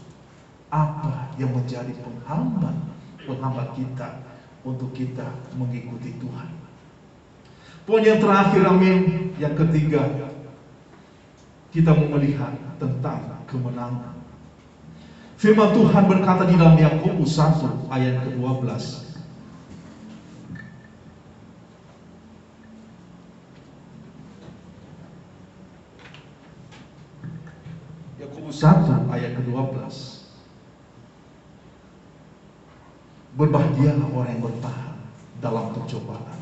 apa yang menjadi penghambat kita untuk kita mengikuti Tuhan. Poin yang terakhir amin, yang ketiga, kita mau melihat tentang kemenangan. Firman Tuhan berkata di dalam Yakobus 1 ayat ke-12. Yakobus 1 ayat ke-12. Berbahagialah orang yang bertahan dalam percobaan,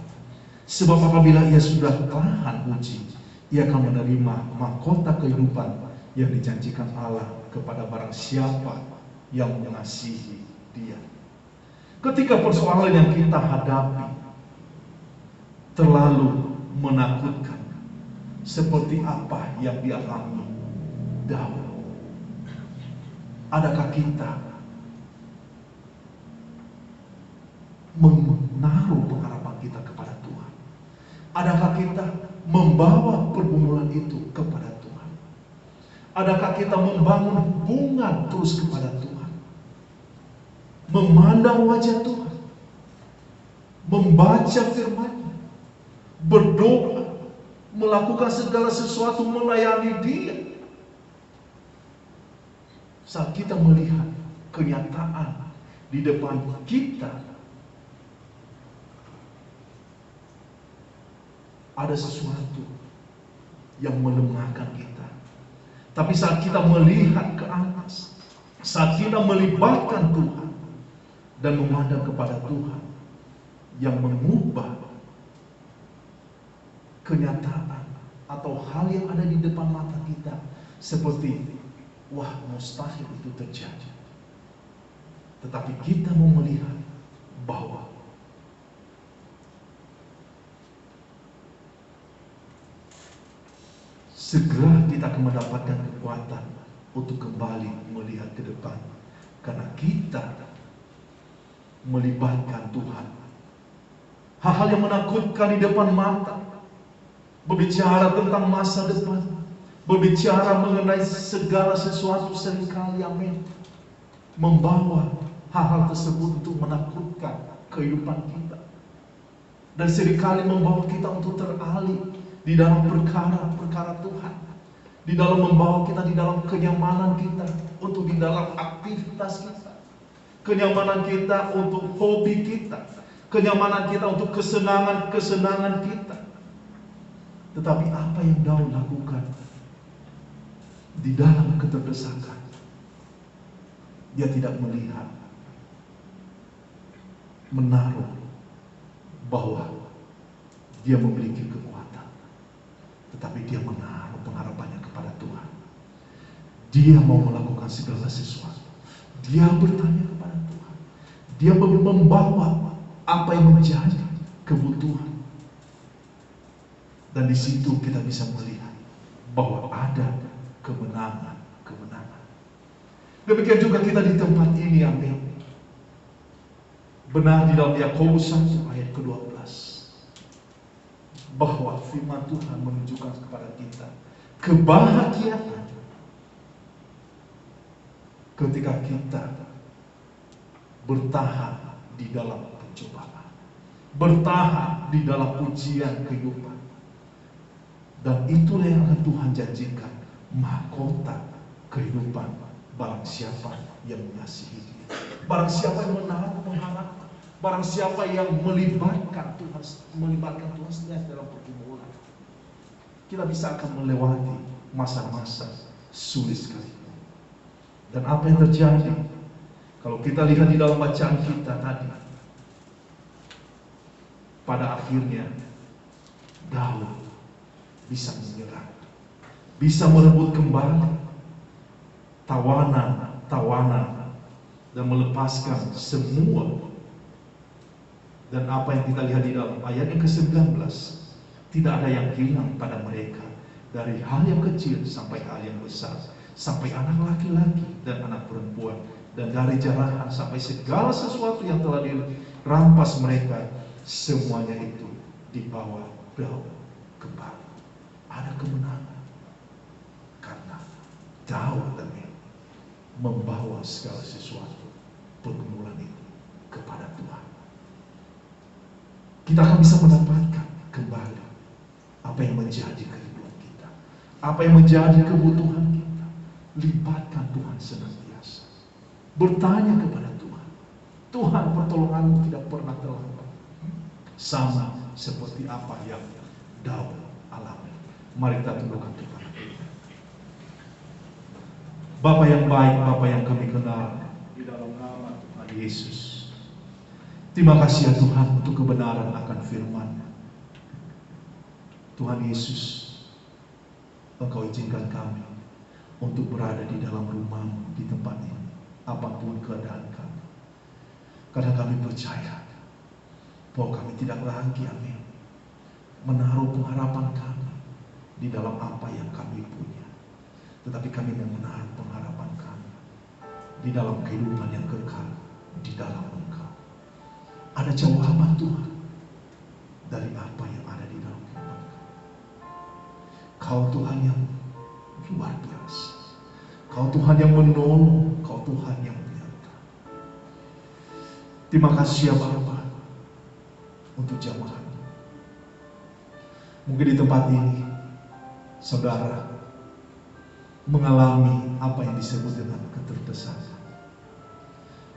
sebab apabila ia sudah tahan uji, ia akan menerima mahkota kehidupan yang dijanjikan Allah kepada barang siapa yang mengasihi Dia. Ketika persoalan yang kita hadapi terlalu menakutkan, seperti apa yang dialami Daud, adakah kita menaruh pengharapan kita kepada Tuhan? Adakah kita membawa pergumulan itu kepada Tuhan? Adakah kita membangun hubungan terus kepada Tuhan? Memandang wajah Tuhan, membaca firman-Nya, berdoa, melakukan segala sesuatu melayani Dia. Saat kita melihat kenyataan di depan kita, ada sesuatu yang melemahkan kita. Tapi saat kita melihat ke atas, saat kita melibatkan Tuhan dan memandang kepada Tuhan yang mengubah kenyataan atau hal yang ada di depan mata kita, seperti wah, mustahil itu terjadi. Tetapi kita mau melihat bahwa segera kita akan mendapatkan kekuatan untuk kembali melihat ke depan, karena kita melibatkan Tuhan. Hal-hal yang menakutkan di depan mata, berbicara tentang masa depan, berbicara mengenai segala sesuatu, seringkali amin, membawa hal-hal tersebut untuk menakutkan kehidupan kita. dan seringkali membawa kita untuk teralih di dalam perkara-perkara Tuhan, di dalam membawa kita di dalam kenyamanan kita, untuk di dalam aktivitas kita, kenyamanan kita untuk hobi kita, kenyamanan kita untuk kesenangan-kesenangan kita. Tetapi apa yang Daud lakukan di dalam keterdesakan? Dia tidak melihat, menaruh bahwa dia memiliki kekuatan, tetapi dia menaruh pengharapannya kepada Tuhan. Dia mau melakukan segala sesuatu. Dia bertanya kepada Tuhan. Dia membawa apa yang menjadi kebutuhan. Dan di situ kita bisa melihat bahwa ada kemenangan. Demikian juga kita di tempat ini, amin. Benar di dalam Yakobus 1 ayat ke-12 bahwa firman Tuhan menunjukkan kepada kita kebahagiaan ketika kita bertahan di dalam pencobaan, bertahan di dalam ujian kehidupan. Dan itulah yang akan Tuhan janjikan, mahkota kehidupan barang siapa yang mengasihi Dia, barang siapa yang menaruh pengharapan, barang siapa yang melibatkan Tuhan senantiasa dalam pergumulan. Kita bisa akan melewati masa-masa sulit sekalipun. Dan apa yang terjadi kalau kita lihat di dalam bacaan kita tadi, pada akhirnya Daud bisa menyerang, bisa merebut kembali tawanan dan melepaskan semua. Dan apa yang kita lihat di dalam ayat yang ke-19, tidak ada yang hilang pada mereka, dari hal yang kecil sampai hal yang besar, sampai anak laki-laki dan anak perempuan, dan dari jarahan sampai segala sesuatu yang telah dirampas mereka, semuanya itu dibawa Daud kembali. Ada kemenangan karena Daud membawa segala sesuatu pergumulan itu kepada Tuhan. Kita akan bisa mendapatkan kembali apa yang menjadi kehidupan kita, apa yang menjadi kebutuhan kita. Libatkan Tuhan senantiasa, bertanya kepada Tuhan. Tuhan, pertolonganmu tidak pernah terlambat. Sama seperti apa yang Daud alami. Mari kita tundukkan kepada Tuhan. Bapa yang baik, Bapa yang kami kenal, di dalam nama Tuhan Yesus, terima kasih ya Tuhan untuk kebenaran akan firman. Tuhan Yesus, Engkau izinkan kami untuk berada di dalam rumah-Mu, di tempat ini, apapun keadaan kami. Karena kami percaya bahwa kami tidak lagi, amin, menaruh pengharapan kami di dalam apa yang kami punya, tetapi kami mau menaruh pengharapan kami di dalam kehidupan yang kekal, di dalam Engkau. Ada jawaban Tuhan dari apa yang ada di dalam kehidupan kami. Kau Tuhan yang luar biasa, Kau Tuhan yang menolong, Kau Tuhan yang menyertai. Terima kasih ya Bapa untuk jamaah. Mungkin di tempat ini saudara mengalami apa yang disebut dengan keterdesakan.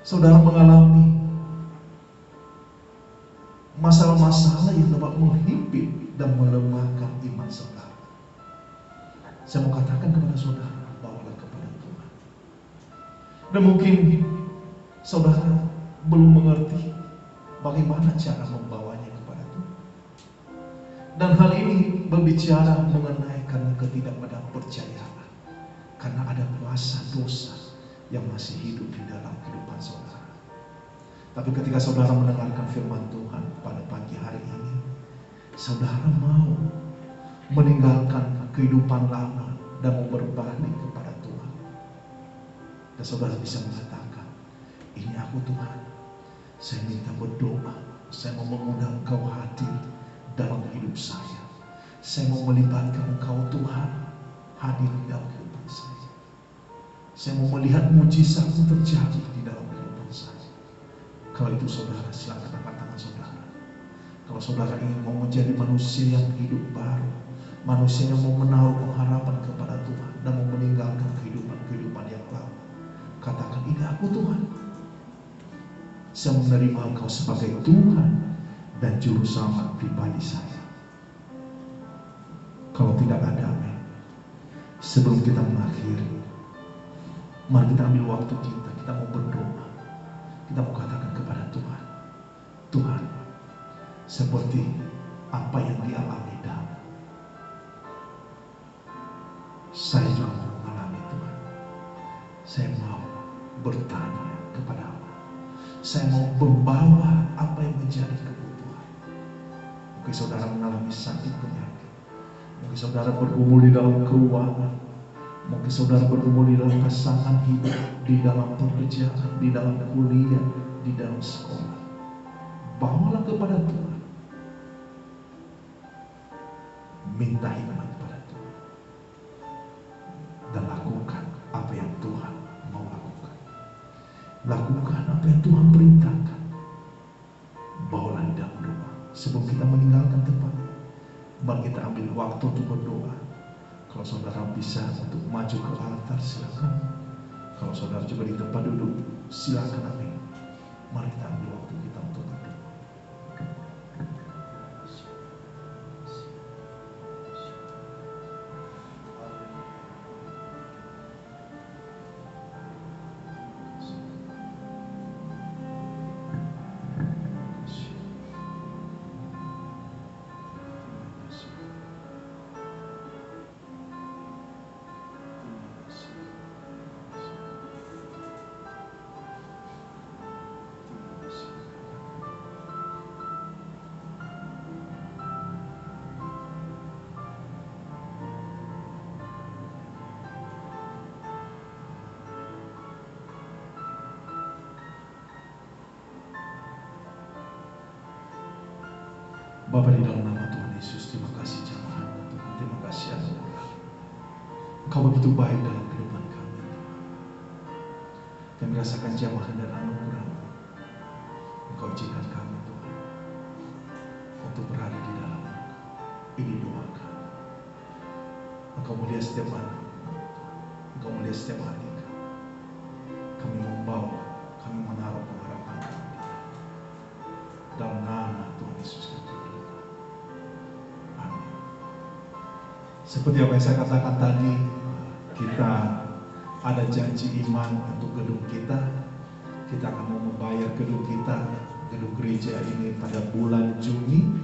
Saudara mengalami masalah-masalah yang dapat menghimpit dan melemahkan iman saudara. Saya mau katakan kepada saudara, bawalah kepada Tuhan. Dan mungkin saudara belum mengerti bagaimana cara membawanya kepada Tuhan. Dan hal ini berbicara mengenai karena ketidakpercayaan, karena ada kuasa dosa yang masih hidup di dalam kehidupan saudara. Tapi ketika saudara mendengarkan firman Tuhan pada pagi hari ini, saudara mau meninggalkan kehidupan lama dan mau berbalik kepada Tuhan. Dan saudara bisa mengatakan, ini aku Tuhan, saya minta berdoa, saya mau mengundang Engkau hadir dalam hidup saya. Saya mau melibatkan Engkau Tuhan hadir di dalam kehidupan saya. Saya mau melihat mujizat-Mu terjadi di dalam kehidupan saya. Kalau itu saudara, silakan angkat tangan saudara. Kalau saudara ingin mau menjadi manusia yang hidup baru, manusia yang mau menaruh pengharapan kepada Tuhan dan mau meninggalkan kehidupan yang lama, katakan, ini aku Tuhan. Saya menerima Engkau sebagai Tuhan dan Juru Selamat pribadi saya. Kalau tidak ada, amin. Sebelum kita mengakhiri, mari kita ambil waktu kita mau berdoa. Kita mau katakan kepada Tuhan, Tuhan, seperti apa yang dialami Daud, saya juga mau mengalami Tuhan. Saya mau bertanya kepada Allah. Saya mau membawa apa yang menjadi kebutuhan. Mungkin saudara mengalami sakit penyakit. Mungkin saudara bergumul di dalam keuangan. Mungkin saudara bergumul di dalam pasangan hidup, di dalam pekerjaan, di dalam kuliah, di dalam sekolah. Bawalah kepada Tuhan. Minta hikmat kepada Tuhan. Dan lakukan apa yang Tuhan mau lakukan. Lakukan apa yang Tuhan perintahkan. Bawalah di dalam doa. Sebelum kita meninggalkan tempat ini, mari kita ambil waktu untuk berdoa. Kalau saudara bisa untuk maju ke altar, silakan. Kalau saudara juga di tempat duduk, silakan, amin. Mari kita ambil waktu kita untuk berdoa. Bapa, di dalam nama Tuhan Yesus, terima kasih jemaat Tuhan, terima kasih anugerah. Engkau begitu baik dalam kehidupan kami. Kami rasakan jemaat dan anugerah. Engkau izinkan kami Tuhan untuk berada di dalam ini doa kami. Engkau melihat setiap anak, Engkau melihat setiap hati kami. Kami membawa, kami menaruh pengharapan kami dalam nama Tuhan Yesus kami. Seperti apa yang saya katakan tadi, kita ada janji iman untuk gedung kita. Kita akan mau membayar gedung kita, gedung gereja ini pada bulan Juni.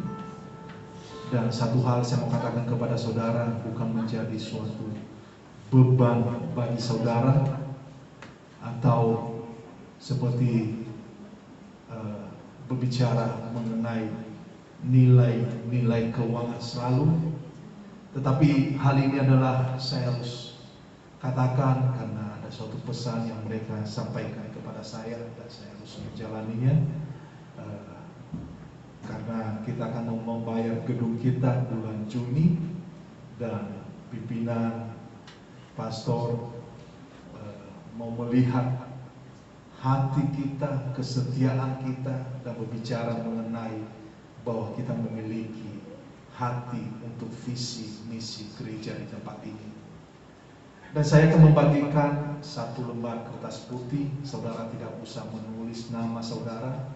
Dan satu hal saya mau katakan kepada saudara, bukan menjadi suatu beban bagi saudara, atau seperti berbicara mengenai nilai keuangan selalu. Tetapi hal ini adalah saya harus katakan karena ada suatu pesan yang mereka sampaikan kepada saya dan saya harus menjalaninya. Karena kita akan membayar gedung kita bulan Juni dan pimpinan pastor mau melihat hati kita, kesetiaan kita, dan berbicara mengenai bahwa kita memiliki hati untuk visi misi gereja di tempat ini. Dan saya akan membagikan satu lembar kertas putih. Saudara tidak usah menulis nama saudara,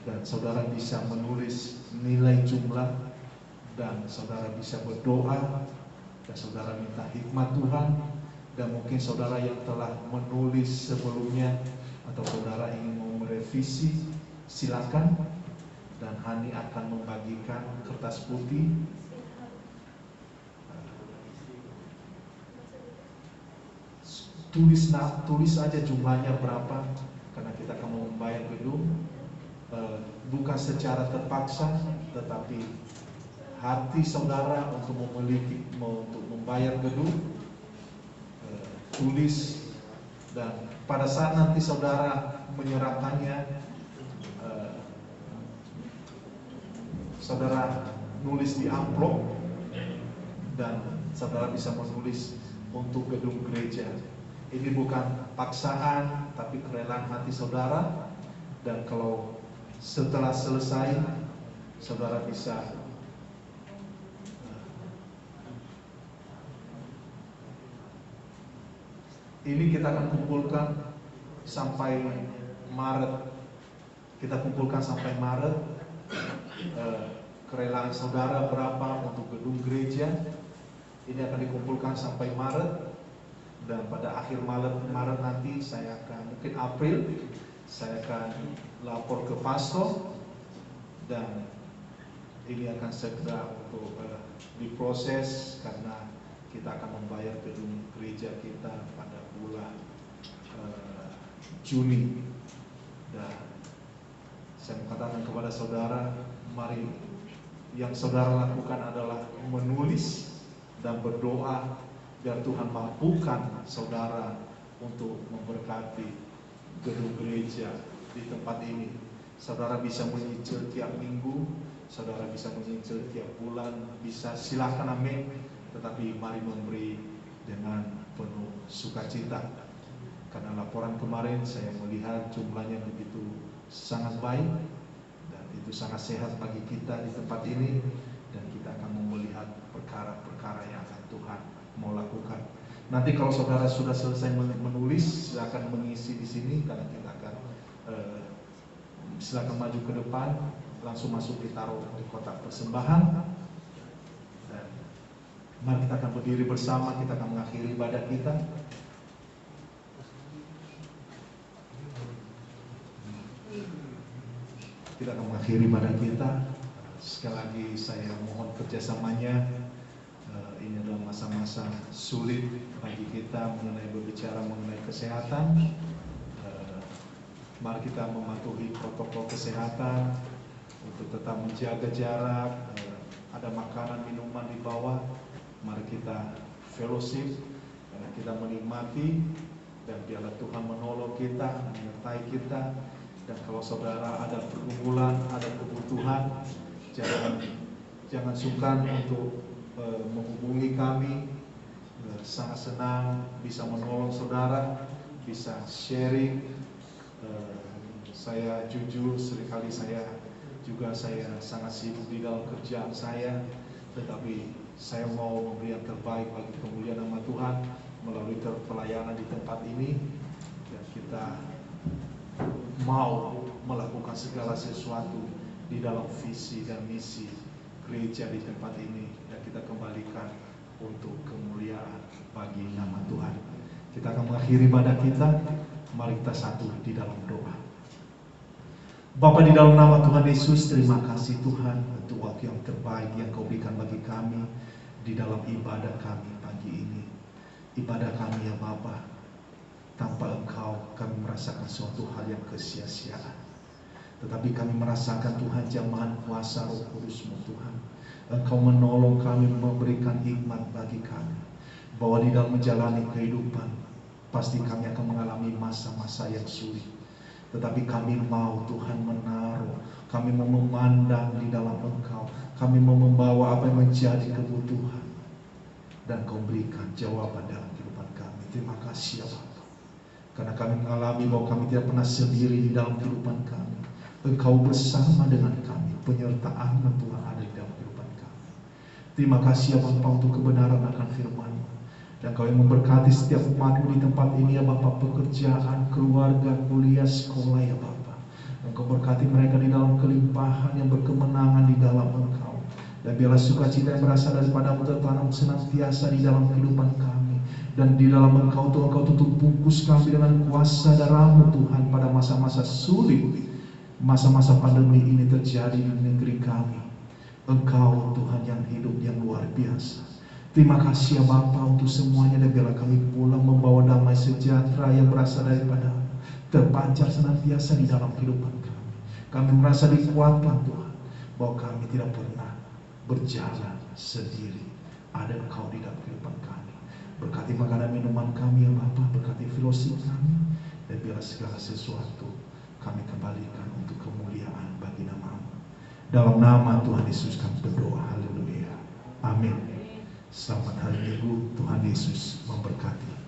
dan saudara bisa menulis nilai jumlah, dan saudara bisa berdoa, dan saudara minta hikmat Tuhan. Dan mungkin saudara yang telah menulis sebelumnya atau saudara ingin mau merevisi, silakan. Dan Hani akan membagikan kertas putih. Tulis aja jumlahnya berapa, karena kita akan membayar gedung. Bukan secara terpaksa, tetapi hati saudara untuk untuk membayar gedung. Tulis, dan pada saat nanti saudara menyerahkannya, saudara nulis di amplop, dan saudara bisa menulis untuk gedung gereja. Ini bukan paksaan, tapi kerelaan hati saudara. Dan kalau setelah selesai, saudara bisa ini kita akan kumpulkan sampai Maret. Kita kumpulkan sampai Maret. Kerelaan saudara berapa untuk gedung gereja? Ini akan dikumpulkan sampai Maret. Dan pada akhir Maret nanti saya akan, mungkin April, saya akan lapor ke pastor. Dan ini akan segera untuk diproses karena kita akan membayar gedung gereja kita pada bulan Juni. Dan saya mengatakan kepada saudara, mari yang saudara lakukan adalah menulis dan berdoa biar Tuhan mampukan saudara untuk memberkati gedung gereja di tempat ini. Saudara bisa menyicil tiap minggu, saudara bisa menyicil tiap bulan, bisa, silakan, amin. Tetapi mari memberi dengan penuh sukacita. Karena laporan kemarin saya melihat jumlahnya begitu sangat baik dan itu sangat sehat bagi kita di tempat ini, dan kita akan melihat perkara-perkara yang akan Tuhan mau lakukan. Nanti kalau saudara sudah selesai menulis, silakan mengisi di sini karena kita akan silakan maju ke depan, langsung masuk ditaruh di kotak persembahan. Dan mari kita akan berdiri bersama, kita akan mengakhiri ibadah kita. Kita akan mengakhiri ibadah kita. Sekali lagi saya mohon kerjasamanya. Ini adalah masa-masa sulit bagi kita berbicara mengenai kesehatan. Mari kita mematuhi protokol kesehatan untuk tetap menjaga jarak. Ada makanan minuman di bawah. Mari kita fellowship karena kita menikmati, dan biarlah Tuhan menolong kita, menyertai kita. Dan kalau saudara ada pergumulan, ada kebutuhan, jangan sungkan untuk menghubungi kami. Sangat senang bisa menolong saudara, bisa sharing. Saya jujur, seringkali saya sangat sibuk di dalam kerjaan saya, tetapi saya mau memberi yang terbaik bagi kemuliaan nama Tuhan melalui pelayanan di tempat ini. Dan kita mau melakukan segala sesuatu di dalam visi dan misi gereja di tempat ini, dan kita kembalikan untuk kemuliaan bagi nama Tuhan. Kita akan mengakhiri ibadah kita. Mari kita satu di dalam doa. Bapa, di dalam nama Tuhan Yesus, terima kasih Tuhan untuk waktu yang terbaik yang Kau berikan bagi kami di dalam ibadah kami pagi ini. Ibadah kami ya Bapa, tanpa Engkau kami merasakan suatu hal yang kesia-siaan. Tetapi kami merasakan Tuhan jamahan kuasa Roh Kudus-Mu Tuhan. Engkau menolong kami, memberikan hikmat bagi kami, bahwa di dalam menjalani kehidupan pasti kami akan mengalami masa-masa yang sulit. Tetapi kami mau Tuhan menaruh, kami mau memandang di dalam Engkau, kami mau membawa apa yang menjadi kebutuhan, dan Kau berikan jawaban dalam kehidupan kami. Terima kasih ya Bapa, karena kami mengalami bahwa kami tidak pernah sendiri di dalam kehidupan kami. Engkau bersama dengan kami, penyertaan Tuhan ada di dalam kehidupan kami. Terima kasih ya Bapa untuk kebenaran akan firman-Mu, dan Kau yang memberkati setiap umat-Mu di tempat ini ya Bapa, pekerjaan, keluarga, kuliah, sekolah ya Bapa. Engkau berkati mereka di dalam kelimpahan yang berkemenangan di dalam Engkau. Dan biarlah sukacita yang berasal daripada-Mu tertanam senantiasa di dalam kehidupan kami. Dan di dalam Engkau Tuhan, Engkau tutup bungkus kami dengan kuasa darah-Mu Tuhan pada masa-masa sulit. Masa-masa pandemi ini terjadi di negeri kami. Engkau Tuhan yang hidup, yang luar biasa. Terima kasih ya Bapa untuk semuanya, dan biarlah kami pulang membawa damai sejahtera yang berasal daripada-Mu, terpancar senantiasa di dalam kehidupan kami. Kami merasa dikuatkan Tuhan, bahwa kami tidak pernah berjalan sendiri. Ada Engkau di dalam kehidupan kami. Berkati makanan minuman kami ya Bapa, berkati fellowship kami, dan biarlah segala sesuatu kami kembalikan untuk kemuliaan bagi nama-Mu. Dalam nama Tuhan Yesus kami berdoa, haleluya, amin. Selamat hari Minggu, Tuhan Yesus memberkati.